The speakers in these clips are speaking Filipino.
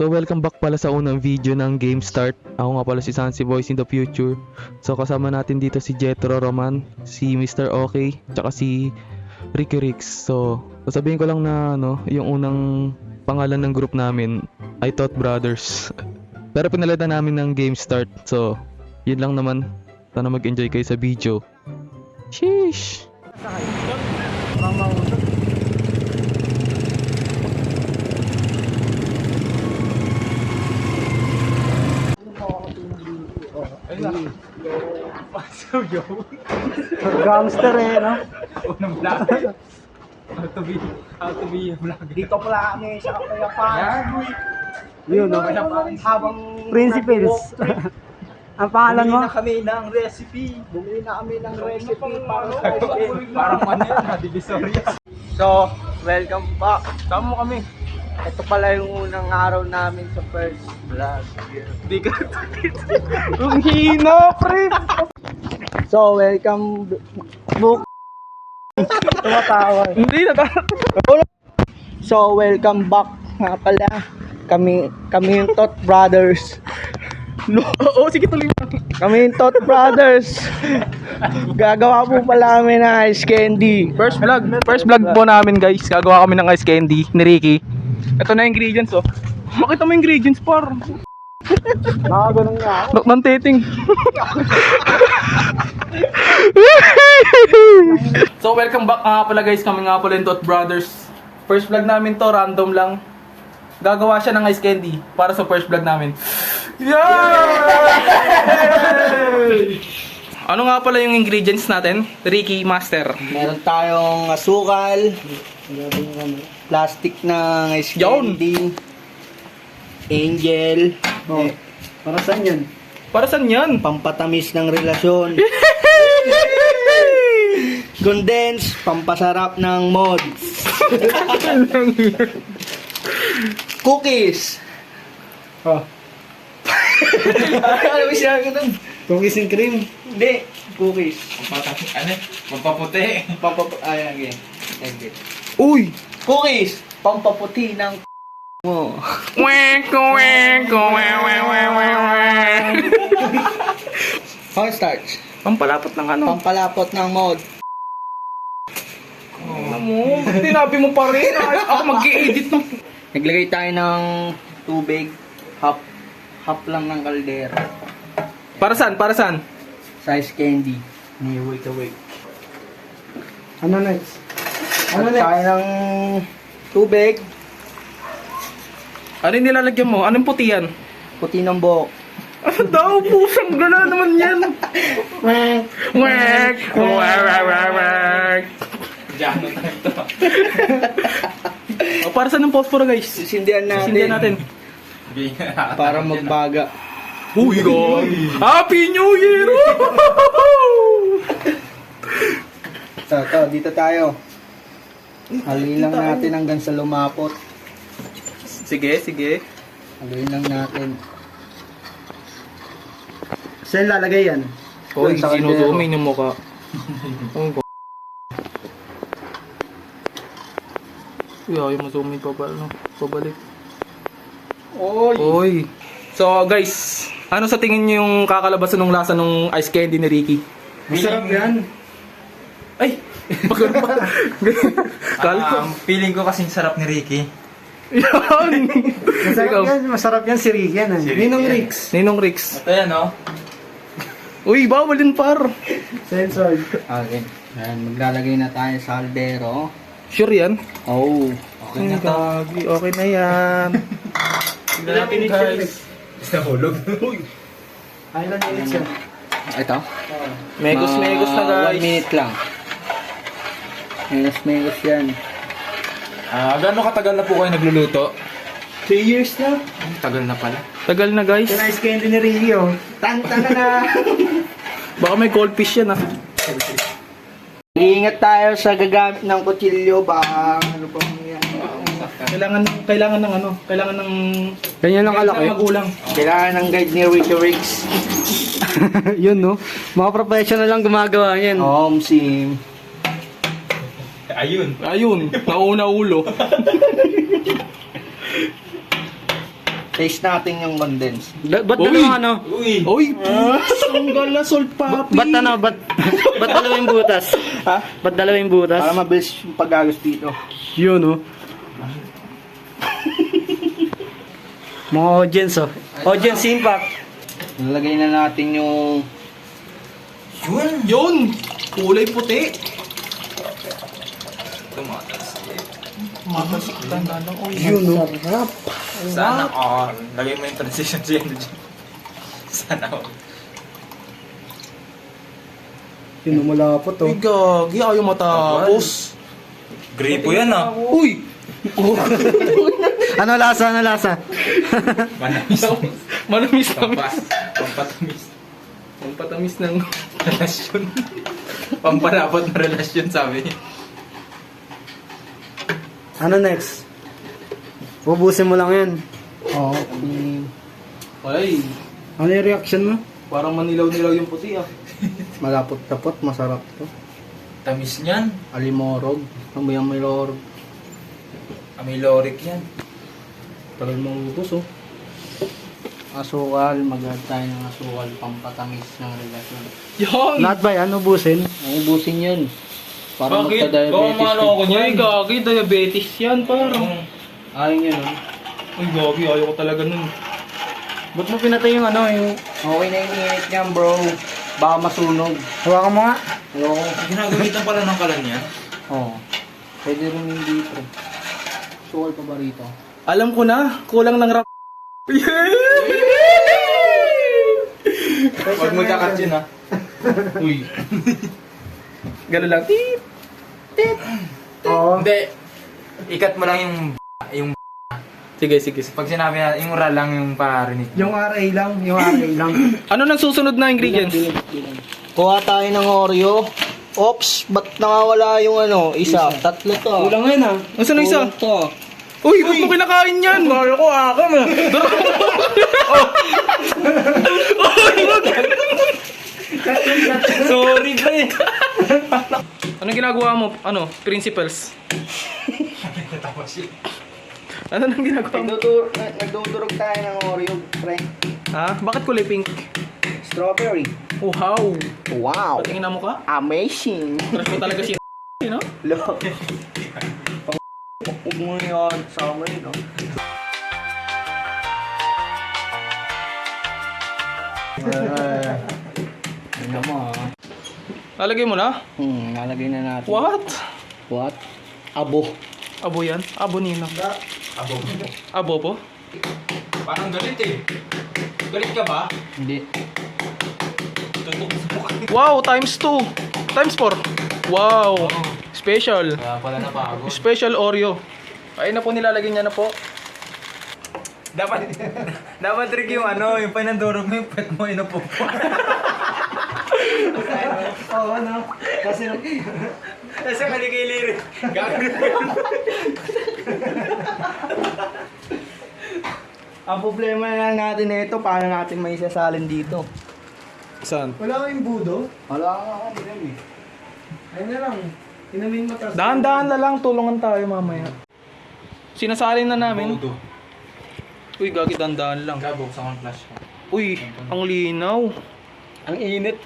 So welcome back pala sa unang video ng Game Start. Ako nga pala si Sansi Voice in the Future. So kasama natin dito si Jetro Roman, si Mr. OK, tsaka si Ricky Rix. So sasabihin ko lang na yung unang pangalan ng group namin I Thought Brothers. Pero pinalitan namin ng Game Start. So yun lang naman. Sana mag-enjoy kayo sa video. Sheesh! Gangster no? Unang vlog. How to be a vlog. Dito pala kami sa kapayapaan. Yun, no? Habang principles. Ang pangalan mo? Bumili na kami ng recipe. Bumili na kami ng recipe para Parang ano yan, ha? Divisoria. So, welcome back. Tama mo kami. Ito pala yung unang araw namin sa first vlog. Di ka Ang hina, pre. So, welcome book. Tumatawa. Hindi na So, welcome back nga pala. Kami yung Tot Brothers. No, oo, sige tuloy mo. Kami yung Tot Brothers. Gagawa po pala kami ng ice candy. First vlog po namin, guys. Gagawa kami ng ice candy ni Ricky. Ito na yung ingredients, oh. Makita mo yung ingredients, par. Nakaganon nga ako. Ng titing. So, welcome back nga pala, guys. Kami nga pala yung Tot Brothers. First vlog namin to, random lang. Gagawa siya ng ice candy para sa first vlog namin. Yay! Ano nga pala yung ingredients natin? Ricky Master. Meron tayong asukal, plastic ng ice candy, angel, para saan yan? Para saan yan? Pampatamis ng relasyon. Condense, pampasarap ng mods. Cookies. Oh. Ano ba siya ganun? Cookies and cream? Hindi, cookies. Ano? Mapaputi. Ayan, again. Thank you. Uy! Cookies, pampaputi ng mo. Cornstarch, Pampalapot ng ano? pampalapot ng mod. Ano mo? Tinabi mo pa rin. Ako mag-i-edit ng... Naglagay tayo ng tubig, half lang ng kaldera. Para saan? Para saan? Size candy. Wait. Ano next? Ano next? Tayo ng tubig, Ano yung nilalagyan mo? Anong puti yan? puti ng buhok. Ano daw? Pusang gala naman yan. Wek! Wek! Diyan na ito. Para saan ng posporo, guys? Sisindihan Sindihan natin. para magbaga. Uy, God! Happy New Year! Ito, dito tayo. Haluin lang natin hanggang sa lumapot. Sige. Haluin lang natin. Saan lalagay yan? Uy, Sa kaldero. sinuzumi ng mukha. Uy, ayaw mo zoom in pa ba, no? Pabalik. Uy. So, guys, ano sa tingin niyo yung kakalabasan ng lasa ng ice candy ni Ricky? Masarap yan. Ay! Pagano pa? Kala ko. Feeling ko kasing sarap ni Ricky. Yan! Masarap yan si Rick yan. Ninong Ricks. Ninong Rix. Ito yan, no? Uy, bawal din par. Censored. Okay. Ayan, maglalagay na tayo sa kaldero. Sure yan? Oh. Okay na Okay na yan. Tignan natin, guys. Nahulog. Ilan minutes yan? Ito? Megos na, guys. 1 minute lang. Megos yan. Gano'ng katagal na po kayo nagluluto? 3 years na. Tagal na pala. Tagal na, guys. Yung ice candy ni Ricky, oh. Tantana na. Baka may goldfish yan, ah. Iingat tayo sa gagamit ng kutsilyo. Baka ano pa yan. Kailangan ng ano? Kailangan ng... Ganyan ang kalaki. ng magulang. Kailangan ng guide ni Ricky Ricks. Yun no, mga professional lang gumagawa yan. Sim. Ayun. Ayun, nauna ulo. Taste natin yung condense. Ba't dalawang ano? Uy, ang gala, salt papi. Ba't ano? Ba't dalawang butas? Ha? Ba't dalawang butas? Para mabilis yung pagagos dito. Yun, oh. Mga audience, oh. Audience impact. Nalagay na natin yung... Yun! Kulay puti. Tumatas. Matas, tanda lang. Uy, Yun, oh. Sana all. Lagay mo yung transition sa energy. Sana all. Yun, oh, malapot, oh. Uy, gagi, ayaw matapos. Gripo yan ah. Uy! Ano lasa? Ano lasa? Manamis. Manamis Pampatamis. Pampatamis ng... Relasyon. Pamparapat na relasyon sabi niya. Ano next? Ubusin mo lang yan. Oo. Ay, Ano yung reaction mo? parang manilaw-nilaw yung puti ah. Malapot-tapot, masarap to. Tamis niyan. Alimorog. Ano yung milorog? Amiloric yan. Tagal mong ubos oh. Asukal, mag-add tayo ng asukal, pampatamis ng relasyon. Yan! Lahat ba yan? Ubusin? Ubusin yun. Para Bakit? magka-diabetes. Baka maano ako Uy, niyan. gagi, diabetes yan parang. Ayaw nyo nun. Uy, gagi, ayaw ko talaga nun. Ba't mo pinatay yung ano, yung... Okay na yung init niyan, bro. Baka masunog. Hawakan mo nga. Ayoko. Ginagamitan pala ng kalan yan. Oo. Pwede rin yung dito. Asukal pa ba rito? Alam ko na, kulang ng rap. Huwag mo kakat yun ah. Uy. Gano'n lang. Tit. Oo. Hindi. Ikat mo lang yung Sige, sige. pag sinabi na yung ra lang yung parinig. Yung RA lang. Yung RA lang. Ano nang susunod na ingredients? Kuha tayo ng Oreo. Ops, ba't nakawala yung ano? Isa. Tatlo to. Kulang yan, ah. Nasaan na isa? Kulang to. Uy, ba't mo kinakain yan? Mahal ko, akin ah. Sorry, pre. Anong ginagawa mo? Ano? Principles? Ano nang ginagawa mo? Nagdudurog tayo ng Oreo, pre. Ha? Bakit kulay pink? Strawberry. Wow. Wow. Patingin na mo ka? Amazing. Crush mo talaga si no? Lo. Huwag mo yun. Sa amin, no? Ano mo, ah. Lalagay mo na? Nalagay na natin. What? What? Abo. Abo yan? Abo nino. Abo. Abo po? Parang galit eh. Galit ka ba? Hindi. Tutok sa mukha. Wow, times 2. Times 4. Wow. Special. Kaya pala napagod. Special Oreo. Ayun na po, nilalagay niya na po. Dapat trick yung ano, yung pinandurog mo yung pet mo inupo. Oo, ano? Kasi... Kasi maligay-lirik. Gagawin mo yun. Ang problema na lang natin nito, paano natin may sasalin dito? Saan? Wala kang budo? Wala ka kasi eh. Ayun na lang. Inumin mo tas... Dahan-dahan na lang, tulungan tayo mamaya. Sinasalin na namin. Bodo. Uy, gagi, dahan-dahan lang. Buksan ko ang flash ko. Uy, ang linaw. Ang init.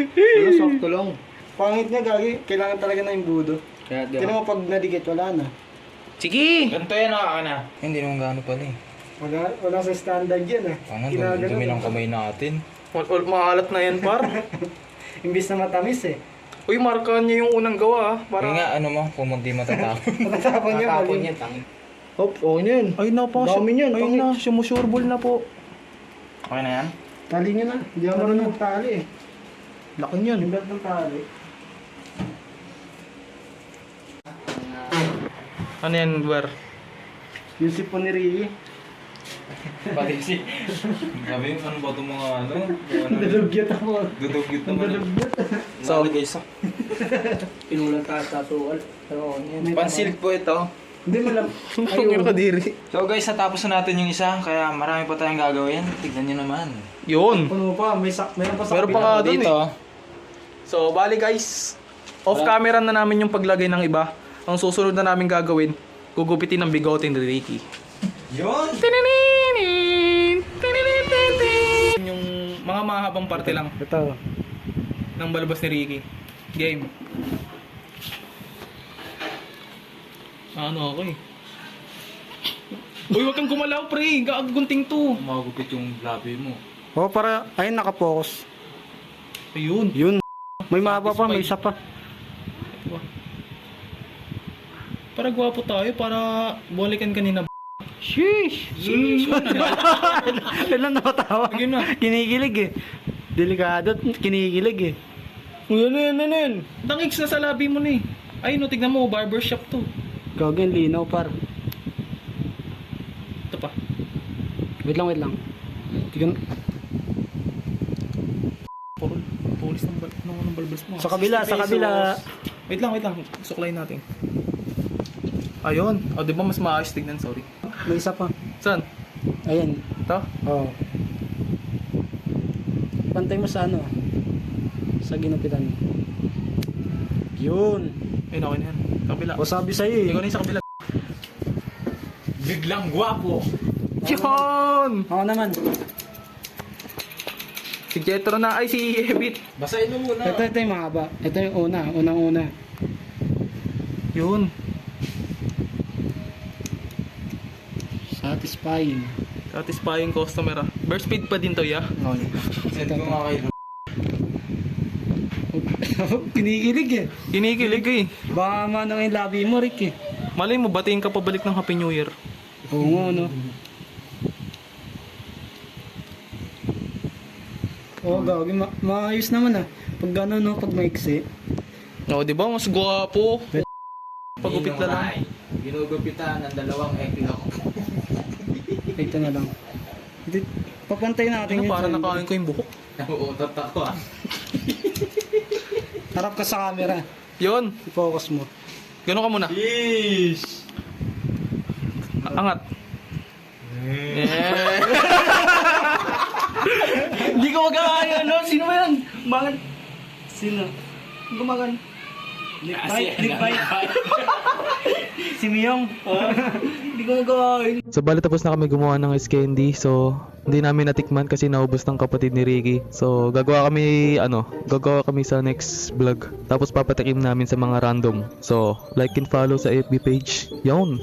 Wala, sakto lang. Pangit niya, gagi. Kailangan talaga na yung budo. Kaya di Tignan mo pag nadikit, wala na. Sige! Ganito yan na. Hindi naman gano'n pala eh. Wala sa standard yan, ah. Ano, Ginagano dumi ng lang. kamay natin. Maalat na yan, par. Imbis na matamis, eh. Uy, markahan niya yung unang gawa, ah. Para... Kaya nga, ano mo, kung hindi matatapon. Matatapon niya, Tatapon mali. yan, tangi. Hop, okay na yun. Ay na po, Dami niyan, ayun pangit. na, sumusurbol na po. Okay na yan? Tali niya na. Hindi ako marunong magtali, eh. Laki niyan. Yung ng tali. Ano yan, Wer? Yung sipon ni Ricky. Pati si... Sabi yung ano ba itong mga ano? Dalugyat ako. Dudugyot Ang naman. dalugyat. So, guys. Pinulang tayo sa suwal. Pero yan. Pansil po ito. Hindi mo lang. yung kadiri. So guys, natapos na natin yung isa, kaya marami pa tayong gagawin. Tignan nyo naman. Yun. Puno pa. Meron pa sa Meron pa kabila. nga dun Dito. So, bali guys, off camera na namin yung paglagay ng iba. Ang susunod na namin gagawin, Gugupitin ng bigote ni Ricky. Yun! Yung mga mahabang parte lang Ito. ng balbas ni Ricky. Game. Ano ako eh. Uy, wag kang gumalaw, pre. Gagagunting to. Magupit yung labi mo. Oh, para, ayun, nakapokus. Ayun. Yun. May mahaba pa, may isa pa. Para gwapo tayo, para balikan kanina. Sheesh! Ilan nakatawa? Sige na. Kinikilig eh. Delikado at kinikilig eh. Yan. Dangigs na sa labi mo ni. Ay, no, tignan mo, barbershop to. Gagawin, linaw par. Ito pa. Wait lang. Tignan. Pulis ng balbas mo. Sa kabila. Wait lang. Suklayin natin. Ayun. O, di ba mas maayos tignan? Sorry. May isa pa. Saan? Ayan. Ito? Oh. Pantay mo sa ano? Sa ginupitan. Yun. Ayun, okay na yan. Kabila. O sabi sa'yo eh. Ikaw na yung sa kabila. Biglang gwapo! Yun! Ako naman. Si Jetro na. Ay, si Ebit. Basahin mo muna. Ito yung mahaba. Ito yung unang-una. Yun. Satisfying customer ah. Burst speed pa din to, ya? Send ko nga kayo. Kinikilig eh. Kinikilig eh. Baka manang yung labi mo, Rick eh. Malay mo, batiin ka pabalik ng Happy New Year. Oo nga, no? Oo, gagi. Maayos naman ah. Pag gano'n, no? Pag maiksi. O, di ba? Mas gwapo. Pagupit na lang. Ginugupitan ng dalawang eklok. Ito na lang. Papantay natin Ano, yun. parang nakain ko yung buhok. Nauutot ako ah. Harap ka sa camera. Yun. I-focus mo. Gano'n ka muna. Yeesh! Angat. Yeah. Hindi ko magkakaya, no? Sino ba yan? Bakit? Sino? Gumagan. Nick Bite. Si Miyong. Hindi ko magkakain. So bali tapos na kami gumawa ng ice candy. So hindi namin natikman kasi naubos ng kapatid ni Ricky. So gagawa kami sa next vlog. Tapos papatikim namin sa mga random. So like and follow sa FB page. Yun.